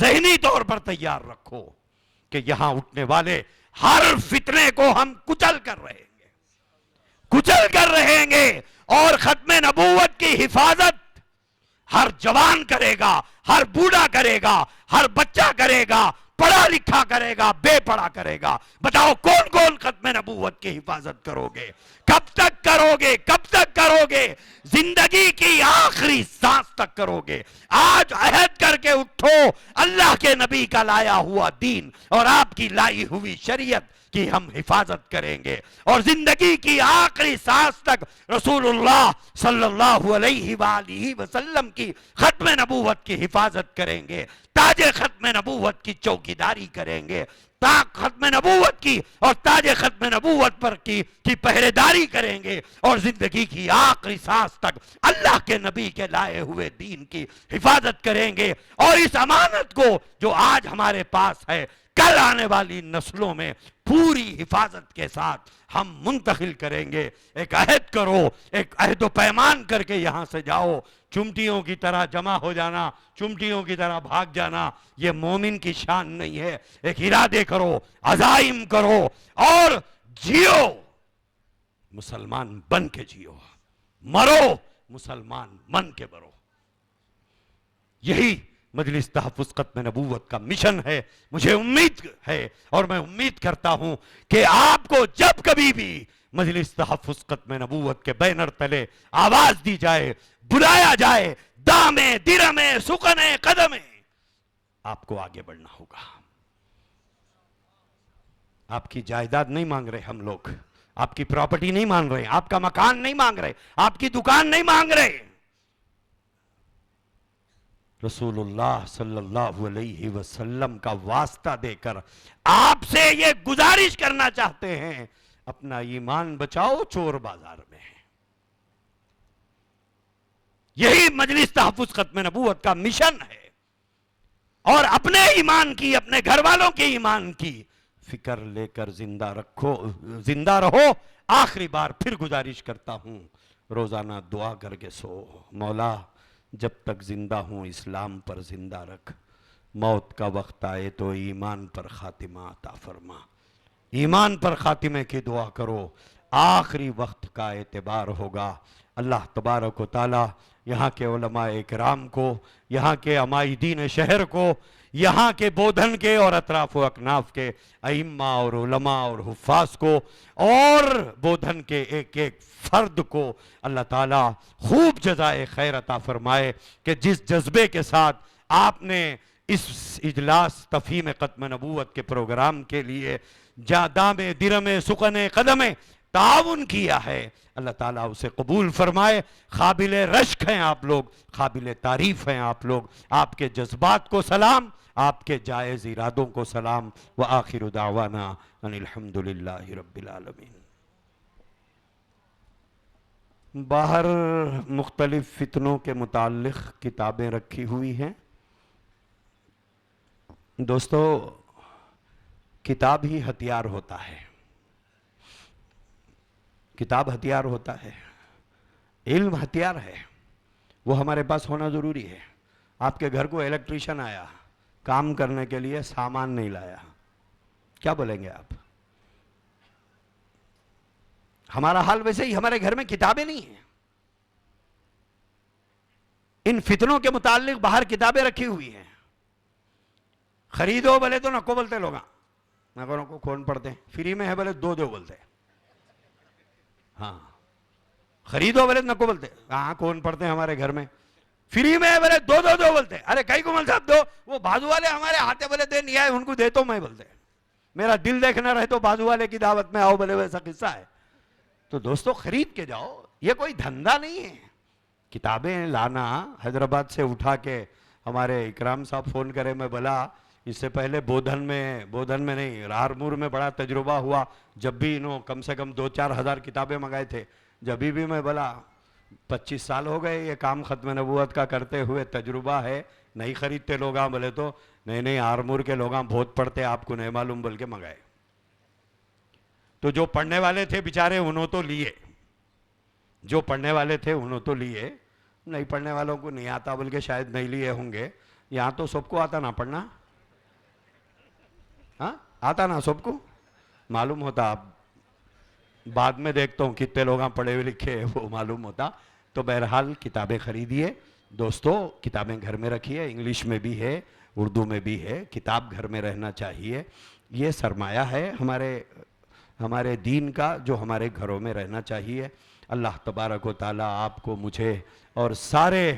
ذہنی طور پر تیار رکھو کہ یہاں اٹھنے والے ہر فتنے کو ہم کچل کر رہیں گے اور ختم نبوت کی حفاظت ہر جوان کرے گا، ہر بوڑھا کرے گا، ہر بچہ کرے گا، پڑھا لکھا کرے گا، بے پڑھا کرے گا۔ بتاؤ کون کون ختم نبوت کی حفاظت کرو گے؟ کب تک کرو گے؟ کب تک کرو گے؟ زندگی کی آخری سانس تک کرو گے۔ آج عہد کر کے اٹھو، اللہ کے نبی کا لایا ہوا دین اور آپ کی لائی ہوئی شریعت کی ہم حفاظت کریں گے، اور زندگی کی آخری سانس تک رسول اللہ صلی اللہ علیہ وآلہ وسلم کی ختم نبوت کی حفاظت کریں گے، تاج ختم نبوت کی چوکیداری کریں گے، ختم نبوت کی اور تاج ختم نبوت پر کی پہرے داری کریں گے، اور زندگی کی آخری سانس تک اللہ کے نبی کے لائے ہوئے دین کی حفاظت کریں گے، اور اس امانت کو جو آج ہمارے پاس ہے کل آنے والی نسلوں میں پوری حفاظت کے ساتھ ہم منتقل کریں گے۔ ایک عہد کرو، ایک عہد و پیمان کر کے یہاں سے جاؤ۔ چمٹیوں کی طرح جمع ہو جانا، چمٹیوں کی طرح بھاگ جانا، یہ مومن کی شان نہیں ہے۔ ایک ارادے کرو، عزائم کرو اور جیو، مسلمان بن کے جیو، مرو مسلمان من کے مرو۔ یہی مجلس تحفظ ختم نبوت کا مشن ہے۔ مجھے امید ہے اور میں امید کرتا ہوں کہ آپ کو جب کبھی بھی مجلس تحفظ ختم نبوت کے بینر تلے آواز دی جائے، بلایا جائے، دامے درمے سکنے قدمے، آپ کو آگے بڑھنا ہوگا۔ آپ کی جائیداد نہیں مانگ رہے ہم لوگ، آپ کی پراپرٹی نہیں مانگ رہے، آپ کا مکان نہیں مانگ رہے، آپ کی دکان نہیں مانگ رہے۔ رسول اللہ صلی اللہ علیہ وسلم کا واسطہ دے کر آپ سے یہ گزارش کرنا چاہتے ہیں، اپنا ایمان بچاؤ، چور بازار میں ہے۔ یہی مجلس تحفظ ختم نبوت کا مشن ہے، اور اپنے ایمان کی، اپنے گھر والوں کے ایمان کی فکر لے کر زندہ رہو۔ آخری بار پھر گزارش کرتا ہوں، روزانہ دعا کر کے سو، مولا جب تک زندہ ہوں اسلام پر زندہ رکھ، موت کا وقت آئے تو ایمان پر خاتمہ عطا فرما۔ ایمان پر خاتمے کی دعا کرو، آخری وقت کا اعتبار ہوگا۔ اللہ تبارک و تعالی یہاں کے علماء اکرام کو، یہاں کے عمائدین شہر کو، یہاں کے بودھن کے اور اطراف و اکناف کے ائمہ اور علماء اور حفاظ کو، اور بودھن کے ایک ایک فرد کو اللہ تعالیٰ خوب جزائے خیر عطا فرمائے کہ جس جذبے کے ساتھ آپ نے اس اجلاس تفہیم ختم نبوت کے پروگرام کے لیے دامے درمے سکنے قدمے تعاون کیا ہے، اللہ تعالیٰ اسے قبول فرمائے۔ قابل رشک ہیں آپ لوگ، قابل تعریف ہیں آپ لوگ، آپ کے جذبات کو سلام، آپ کے جائز ارادوں کو سلام، وآخر دعوانا ان الحمدللہ رب العالمین۔ باہر مختلف فتنوں کے متعلق کتابیں رکھی ہوئی ہیں۔ دوستو، کتاب ہی ہتھیار ہوتا ہے، کتاب ہتھیار ہوتا ہے، علم ہتھیار ہے، وہ ہمارے پاس ہونا ضروری ہے۔ آپ کے گھر کو الیکٹریشین آیا، کام کرنے کے لیے سامان نہیں لایا، کیا بولیں گے آپ؟ ہمارا حال ویسے ہی، ہمارے گھر میں کتابیں نہیں ہیں۔ ان فتنوں کے متعلق باہر کتابیں رکھی ہوئی ہیں، خریدو بولے تو نکو بولتے لوگاں، نکو نکو کون پڑھتے ہیں، فری میں ہے بولے دو دو بولتے، ہاں خریدو بولے نکو بولتے، ہاں کون پڑھتے ہیں ہمارے گھر میں، فری میں ہے بولے دو دو دو بولتے، ارے کئی کو مل صاحب دو، وہ بازو والے ہمارے ہاتھے بولے دے نہیں آئے ان کو دے تو میں بولتے، میرا دل دیکھنا رہے تو بازو والے کی دعوت میں آؤ بولے، ویسا قصہ ہے۔ تو دوستو خرید کے جاؤ، یہ کوئی دھندا نہیں ہے۔ کتابیں لانا حیدرآباد سے اٹھا کے، ہمارے اکرام صاحب فون کرے، میں بولا اس سے پہلے بودھن میں نہیں، رارمور میں بڑا تجربہ ہوا، جب بھی انہوں کم سے کم 2-4 ہزار کتابیں منگائے تھے، جب بھی میں بولا 25 سال ہو گئے یہ کام ختم نبوت کا کرتے ہوئے، تجربہ ہے، نہیں خریدتے لوگاں، بولے تو نہیں آرمور کے لوگاں بہت پڑھتے، آپ کو نہیں معلوم بول کے منگائے۔ تو جو پڑھنے والے تھے بیچارے انہوں تو لیے، جو پڑھنے والے تھے انہوں تو لیے، نہیں پڑھنے والوں کو نہیں آتا بول کے شاید نہیں لیے ہوں گے، یہاں تو سب کو آتا نا پڑھنا؟ ہاں آتا نا سب کو؟ معلوم ہوتا، اب بعد میں دیکھتا ہوں کتنے لوگ پڑھے ہوئے لکھے ہیں، وہ معلوم ہوتا۔ تو بہرحال کتابیں خریدیے دوستو، کتابیں گھر میں رکھیے، انگلش میں بھی ہے، اردو میں بھی ہے، کتاب گھر میں رہنا چاہیے۔ یہ سرمایہ ہے ہمارے دین کا، جو ہمارے گھروں میں رہنا چاہیے۔ اللہ تبارک و تعالیٰ آپ کو، مجھے اور سارے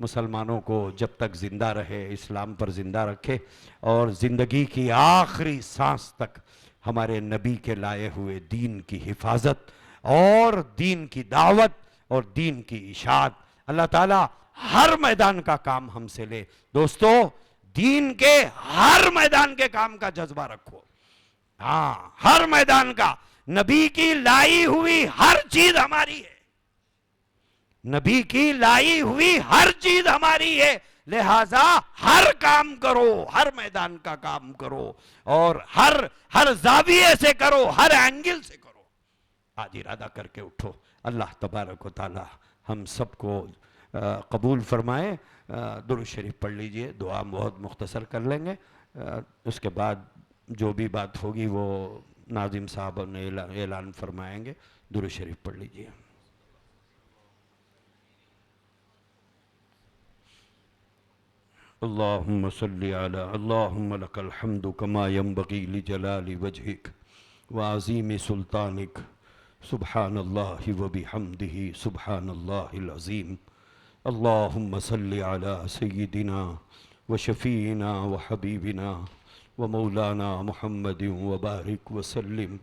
مسلمانوں کو جب تک زندہ رہے اسلام پر زندہ رکھے، اور زندگی کی آخری سانس تک ہمارے نبی کے لائے ہوئے دین کی حفاظت اور دین کی دعوت اور دین کی اشاعت اللہ تعالیٰ ہر میدان کا کام ہم سے لے۔ دوستو دین کے ہر میدان کے کام کا جذبہ رکھو، ہاں ہر میدان کا۔ نبی کی لائی ہوئی ہر چیز ہماری ہے، نبی کی لائی ہوئی ہر چیز ہماری ہے، لہذا ہر کام کرو، ہر میدان کا کام کرو، اور ہر زاویے سے کرو، ہر اینگل سے کرو۔ آج ارادہ کر کے اٹھو۔ اللہ تبارک و تعالی ہم سب کو قبول فرمائے۔ درود شریف پڑھ لیجئے، دعا بہت مختصر کر لیں گے، اس کے بعد جو بھی بات ہوگی وہ ناظم صاحب نے اعلان فرمائیں گے۔ درود شریف پڑھ لیجئے۔ اللہم صلی علی اللہم لک الحمد کما ینبغی لجلال وجہک وعظیم سلطانک سبحان اللہ وبحمدہ سبحان اللہ العظیم۔ اللہم صلی علی سیدنا وشفیعنا وحبیبنا ومولانا محمد وبارک وسلم۔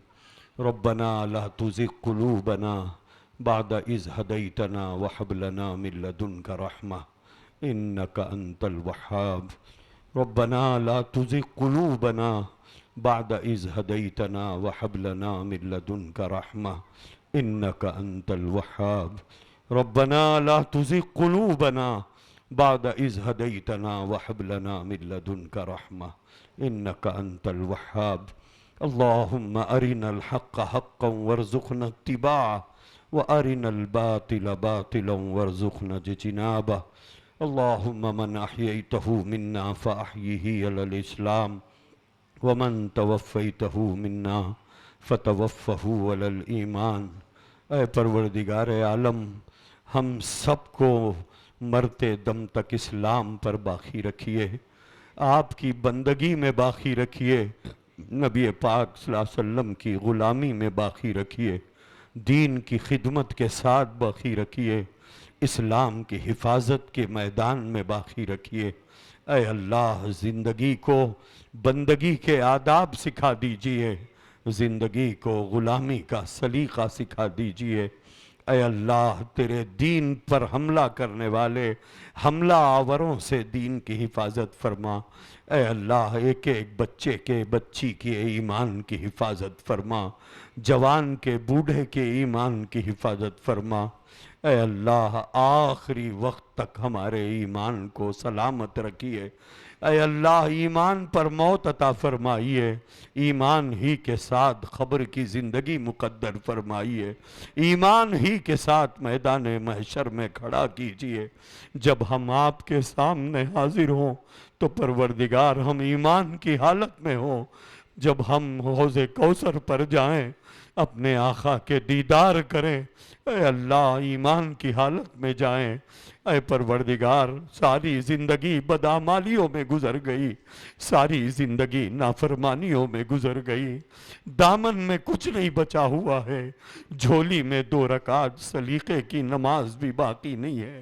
ربنا لا تزغ قلوبنا بعد اذ ہدیتنا وہب لنا من لدنک رحمہ انک انت الوہاب۔ ربنا لا تزغ قلوبنا بعد اذ ہدیتنا وہب لنا من لدنک رحمہ انک انت الوہاب۔ ربنا لا تزغ قلوبنا بعد اذ ہدیتنا وہب لنا من لدنک رحمہ انک انت الوہاب۔ اللہم ارنا الحق حقا وارزقنا اتباعہ وارنا الباطل باطلا وارزقنا اجتنابہ۔ اللہم من احییتہ منا فاحیہ علی الاسلام ومن توفیتہ منا فتوفہ علی الایمان۔ اے پروردگار عالم، ہم سب کو مرتے دم تک اسلام پر باقی رکھیے، آپ کی بندگی میں باقی رکھیے، نبی پاک صلی اللہ علیہ وسلم کی غلامی میں باقی رکھیے، دین کی خدمت کے ساتھ باقی رکھیے، اسلام کی حفاظت کے میدان میں باقی رکھیے۔ اے اللہ زندگی کو بندگی کے آداب سکھا دیجئے، زندگی کو غلامی کا سلیقہ سکھا دیجئے۔ اے اللہ تیرے دین پر حملہ کرنے والے حملہ آوروں سے دین کی حفاظت فرما۔ اے اللہ ایک ایک بچے کے بچی کے ایمان کی حفاظت فرما، جوان کے بوڑھے کے ایمان کی حفاظت فرما۔ اے اللہ آخری وقت تک ہمارے ایمان کو سلامت رکھیے۔ اے اللہ ایمان پر موت عطا فرمائیے، ایمان ہی کے ساتھ قبر کی زندگی مقدر فرمائیے، ایمان ہی کے ساتھ میدان محشر میں کھڑا کیجئے۔ جب ہم آپ کے سامنے حاضر ہوں تو پروردگار ہم ایمان کی حالت میں ہوں، جب ہم حوض کوثر پر جائیں اپنے آقا کے دیدار کریں، اے اللہ ایمان کی حالت میں جائیں۔ اے پروردگار ساری زندگی بدعمالیوں میں گزر گئی، ساری زندگی نافرمانیوں میں گزر گئی، دامن میں کچھ نہیں بچا ہوا ہے، جھولی میں 2 رکعت سلیقے کی نماز بھی باقی نہیں ہے،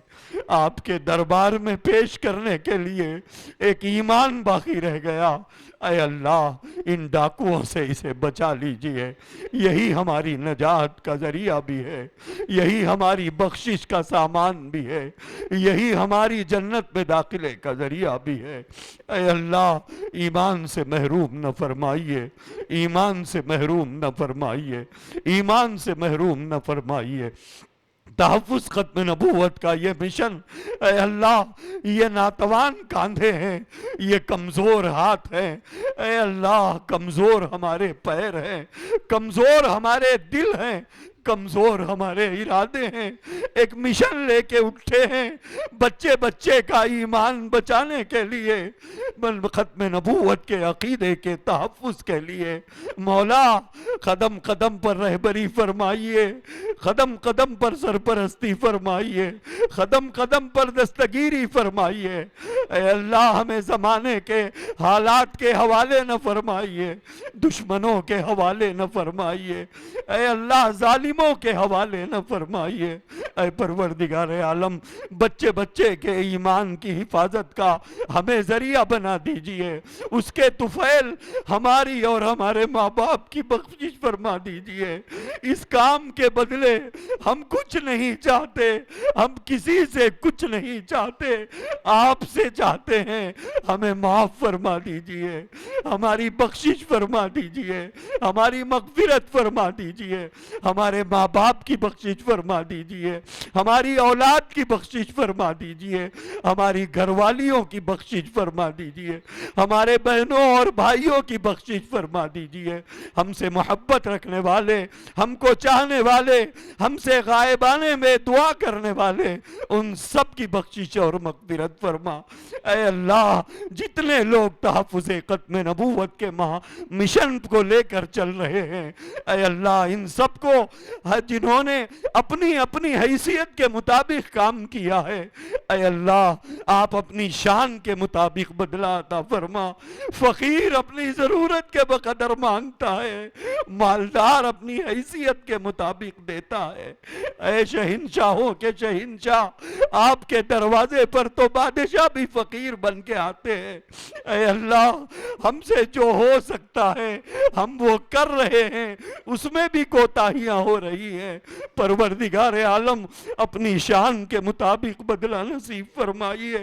آپ کے دربار میں پیش کرنے کے لیے ایک ایمان باقی رہ گیا۔ اے اللہ ان ڈاکوؤں سے اسے بچا لیجئے، یہی ہماری نجات کا ذریعہ بھی ہے، یہی ہماری بخشش کا سامان بھی ہے، یہی ہماری جنت میں داخلے کا ذریعہ بھی ہے۔ اے اللہ ایمان سے محروم نہ فرمائیے، ایمان سے محروم نہ فرمائیے، ایمان سے محروم نہ فرمائیے۔ تحفظ ختم نبوت کا یہ مشن اے اللہ یہ ناتوان کاندھے ہیں، یہ کمزور ہاتھ ہیں، اے اللہ کمزور ہمارے پیر ہیں، کمزور ہمارے دل ہیں، کمزور ہمارے ارادے ہیں، ایک مشن لے کے اٹھے ہیں بچے بچے کا ایمان بچانے کے لیے، ختم نبوت کے عقیدے کے تحفظ کے لیے۔ مولا قدم قدم پر رہبری فرمائیے، قدم قدم پر سرپرستی فرمائیے، قدم قدم پر دستگیری فرمائیے۔ اے اللہ ہمیں زمانے کے حالات کے حوالے نہ فرمائیے، دشمنوں کے حوالے نہ فرمائیے، اے اللہ ظالموں کے حوالے نہ فرمائیے۔ اے پروردگار عالم بچے بچے کے ایمان کی حفاظت کا ہمیں ذریعہ بنا دیجئے، اس کے طفیل ہماری اور ہمارے ماں باپ کی بخشش فرما دیجئے۔ اس کام کے بدلے ہم کچھ نہیں چاہتے، ہم کسی سے کچھ نہیں چاہتے، آپ سے چاہتے ہیں، ہمیں معاف فرما دیجئے، ہماری بخشش فرما دیجئے، ہماری مغفرت فرما دیجئے، ہمارے ماں باپ کی بخشش فرما دیجئے، ہماری اولاد کی بخشش فرما دیجئے، ہماری گھر والیوں کی بخشش فرما دیجئے، ہمارے بہنوں اور بھائیوں کی بخشش فرما دیجئے، ہم سے محبت رکھنے والے، ہم کو چاہنے والے، ہم سے غائبانے میں دعا کرنے والے، ان سب کی بخشش اور مغفرت فرما۔ اے اللہ جتنے لوگ تحفظ ختم نبوت کے مشن کو لے کر چل رہے ہیں، اے اللہ ان سب کو جنہوں نے اپنی اپنی حیثیت کے مطابق کام کیا ہے، اے اللہ آپ اپنی شان کے مطابق بدلہ عطا فرما۔ فقیر اپنی ضرورت کے بقدر مانگتا ہے، مالدار اپنی حیثیت کے مطابق دیتا ہے۔ اے شہنشاہوں کے شہنشاہ آپ کے دروازے پر تو بادشاہ بھی فقیر بن کے آتے ہیں، اے اللہ ہم سے جو ہو سکتا ہے ہم وہ کر رہے ہیں، اس میں بھی کوتاہیاں ہو رہی ہیں، پروردگار عالم اپنی شان کے مطابق بدلہ نصیب فرمائیے،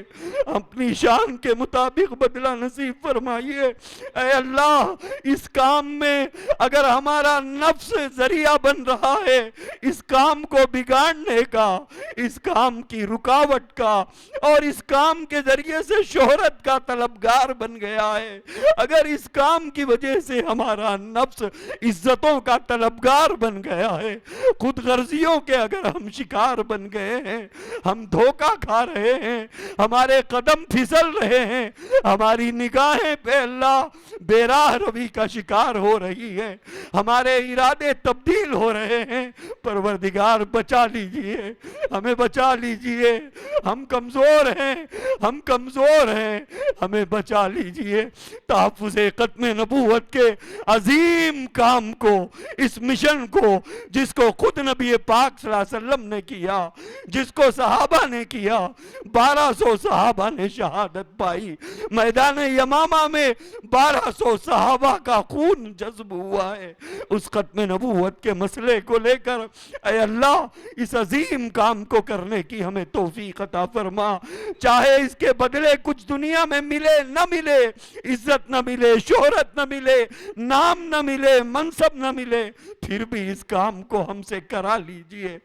اپنی شان کے مطابق بدلہ نصیب فرمائیے۔ اے اللہ اس کام میں اگر ہمارا نفس ذریعہ بن رہا ہے اس کام کو بگاڑنے کا، اس کام کی رکاوٹ کا، اور اس کام کے ذریعے سے شہرت کا طلبگار بن گیا ہے، اگر اس کام کی وجہ سے ہمارا نفس عزتوں کا طلبگار بن گیا ہے، خود غرضیوں کے اگر ہم شکار بن گئے ہیں، ہم دھوکہ کھا رہے ہیں، ہمارے قدم پھسل رہے ہیں، ہماری نگاہیں پہ اللہ بے راہ روی کا شکار ہو رہی ہے، ہمارے ارادے تبدیل ہو رہے ہیں، پروردگار بچا لیجئے، ہمیں بچا لیجئے، ہم کمزور ہیں، ہم کمزور ہیں، ہمیں بچا لیجئے۔ تحفظ ختم نبوت کے عظیم کام کو، اس مشن کو جس کو خود نبی پاک صلی اللہ علیہ وسلم نے کیا، جس کو صحابہ نے کیا، 1200 صحابہ نے شہادت پائی، میدان یمامہ میں 1200 صحابہ کا خون جذب ہوا ہے، اس ختم نبوت کے مسئلے کو لے کر اے اللہ اس عظیم کام کو کرنے کی ہمیں توفیق عطا فرما، چاہے اس کے بدلے کچھ دنیا میں ملے نہ ملے، عزت نہ ملے، شہرت نہ ملے، نام نہ ملے، منصب نہ ملے، پھر بھی اس کام کو ہم سے کرا لیجئے،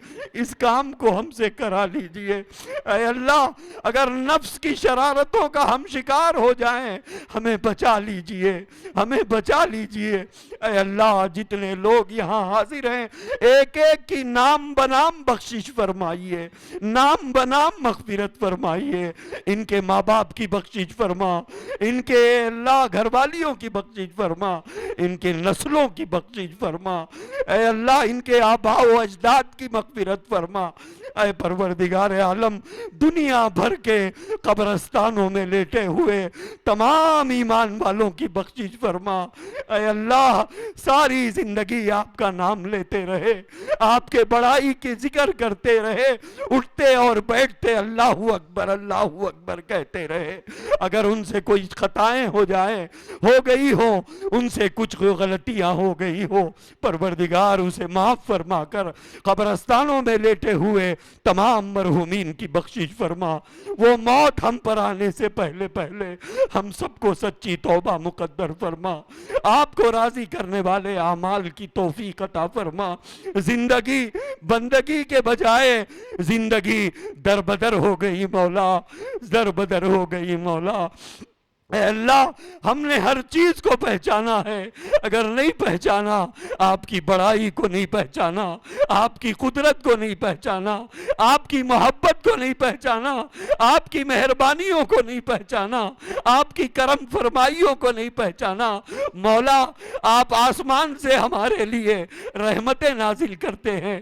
اس کام کو ہم سے کرا لیجئے۔ اے اللہ اگر نفس کی شرارتوں کا ہم شکار ہو جائیں ہمیں بچا لیجئے، ہمیں بچا لیجئے۔ اے اللہ جتنے لوگ یہاں حاضر ہیں ایک ایک کی نام بنام بخشش فرمائیے، نام بنام مغفرت فرمائیے، ان کے ماں باپ کی بخشش فرما، ان کے اللہ گھر والیوں کی بخشش فرما، ان کے نسلوں کی بخشش فرما، اے اللہ ان کے آباء و اجداد کی مغفرت فرما۔ اے پروردگار عالم دنیا بھر کے قبرستانوں میں لیٹے ہوئے تمام ایمان والوں کی بخشش فرما۔ اے اللہ ساری زندگی آپ کا نام لیتے رہے، آپ کے بڑائی کی ذکر کرتے رہے، اٹھتے اور بیٹھتے اللہ اکبر کہتے رہے، اگر ان سے کوئی خطائیں ہو جائیں، ہو گئی ہو، ان سے کچھ غلطیاں ہو گئی ہو، پروردگار اسے معاف فرما کر قبرستانوں میں لیٹے ہوئے تمام مرحومین کی بخشش فرما۔ وہ موت ہم پر آنے سے پہلے ہم سب کو سچی توبہ مقدر فرما، آپ کو راضی کرنے والے اعمال کی توفیق عطا فرما۔ زندگی بندگی کے بجائے زندگی در بدر ہو گئی مولا، در بدر ہو گئی مولا، اے اللہ ہم نے ہر چیز کو پہچانا ہے، اگر نہیں پہچانا، آپ کی بڑائی کو نہیں پہچانا، آپ کی قدرت کو نہیں پہچانا، آپ کی محبت کو نہیں پہچانا، آپ کی مہربانیوں کو نہیں پہچانا، آپ کی کرم فرمائیوں کو نہیں پہچانا، مولا آپ آسمان سے ہمارے لیے رحمتیں نازل کرتے ہیں،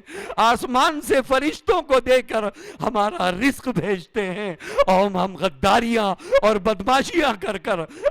آسمان سے فرشتوں کو دے کر ہمارا رزق بھیجتے ہیں، اور ہم غداریاں اور بدماشیاں کر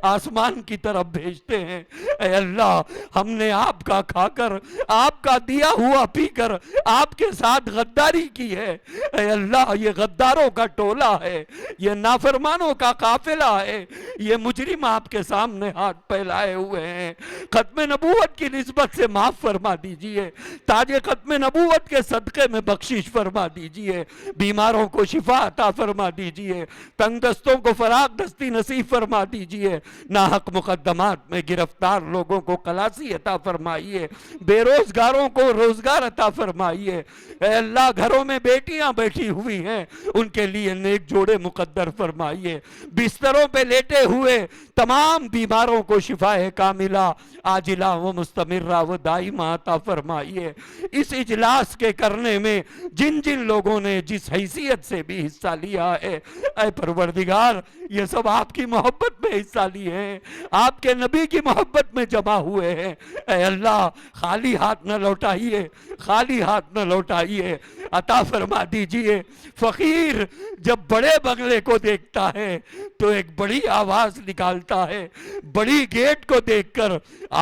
آسمان کی طرف بھیجتے ہیں۔ اے اللہ ہم نے آپ کا کھا کر، آپ کا دیا ہوا پی کر آپ کے ساتھ غداری کی ہے۔ اے اللہ یہ غداروں کا ٹولہ ہے، یہ نافرمانوں کا قافلہ ہے، یہ مجرم آپ کے سامنے ہاتھ پھیلائے ہوئے ہیں۔ ختم نبوت کی نسبت سے معاف فرما دیجئے، تاج ختم نبوت کے صدقے میں بخشش فرما دیجئے، بیماروں کو شفا عطا فرما دیجئے، تنگ دستوں کو فراغ دستی نصیب فرما دیجئے، ناحق مقدمات میں گرفتار لوگوں کو خلاصی عطا فرمائیے، بے روزگاروں کو روزگار عطا فرمائیے۔ اے اللہ گھروں میں بیٹیاں بیٹھی ہوئی ہیں، ان کے لیے نیک جوڑے مقدر فرمائیے، بستروں پہ لیٹے ہوئے تمام بیماروں کو شفا کاملہ عاجلہ و مستمرہ و دائمہ عطا فرمائیے۔ اس اجلاس کے کرنے میں جن جن لوگوں نے جس حیثیت سے بھی حصہ لیا ہے، اے پروردگار یہ سب آپ کی محبت میں حصہ لیے ہیں، آپ کے نبی کی محبت میں جمع ہوئے ہیں۔ اے اللہ خالی ہاتھ نہ لوٹائیے، خالی ہاتھ نہ لوٹائیے، عطا فرما دیجئے۔ فقیر جب بڑے بنگلے کو دیکھتا ہے تو ایک بڑی آواز نکالتا ہے، بڑی گیٹ کو دیکھ کر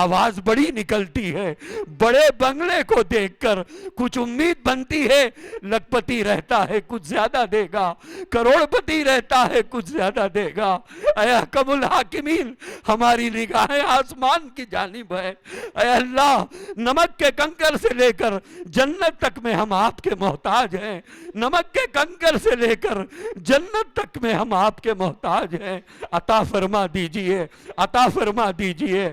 آواز بڑی نکلتی ہے، بڑے بنگلے کو دیکھ کر کچھ امید بنتی ہے، لکھپتی رہتا ہے کچھ زیادہ دے گا، کروڑ پتی رہتا ہے کچھ زیادہ دے گا۔ اے حکم الحاکمین ہماری نگاہیں آسمان کی جانب ہے۔ اے اللہ نمک کے کنکر سے لے کر جنت تک میں ہم آپ کے محتاج ہیں، نمک کے کنکر سے لے کر جنت تک میں ہم آپ کے محتاج ہیں، عطا فرما دیجئے، عطا فرما دیجئے۔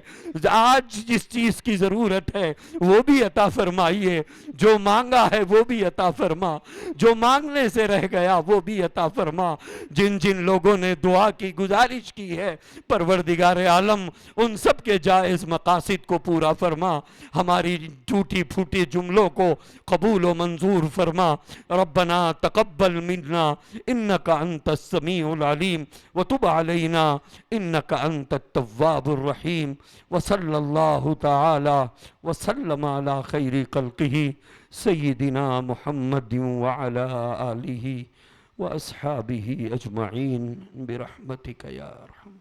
آج جس چیز کی ضرورت ہے وہ بھی عطا فرمائیے، جو مانگا ہے وہ بھی عطا فرما، جو مانگنے سے رہ گیا وہ بھی عطا فرما۔ جن جن لوگوں نے دعا کی گزارش کی ہے پروردگار عالم ان سب کے جائز مقاصد کو پورا فرما، ہماری ٹوٹی پھوٹی جملوں کو قبول و منظور فرما۔ ربنا تقبل منا انک انت السمیع العلیم وتب علینا انک انت التواب الرحیم، وصلی اللہ تعالی وسلم علی خیر خلقہ سیدنا محمد وعلی آلہ وأصحابه أجمعين برحمتك يا أرحم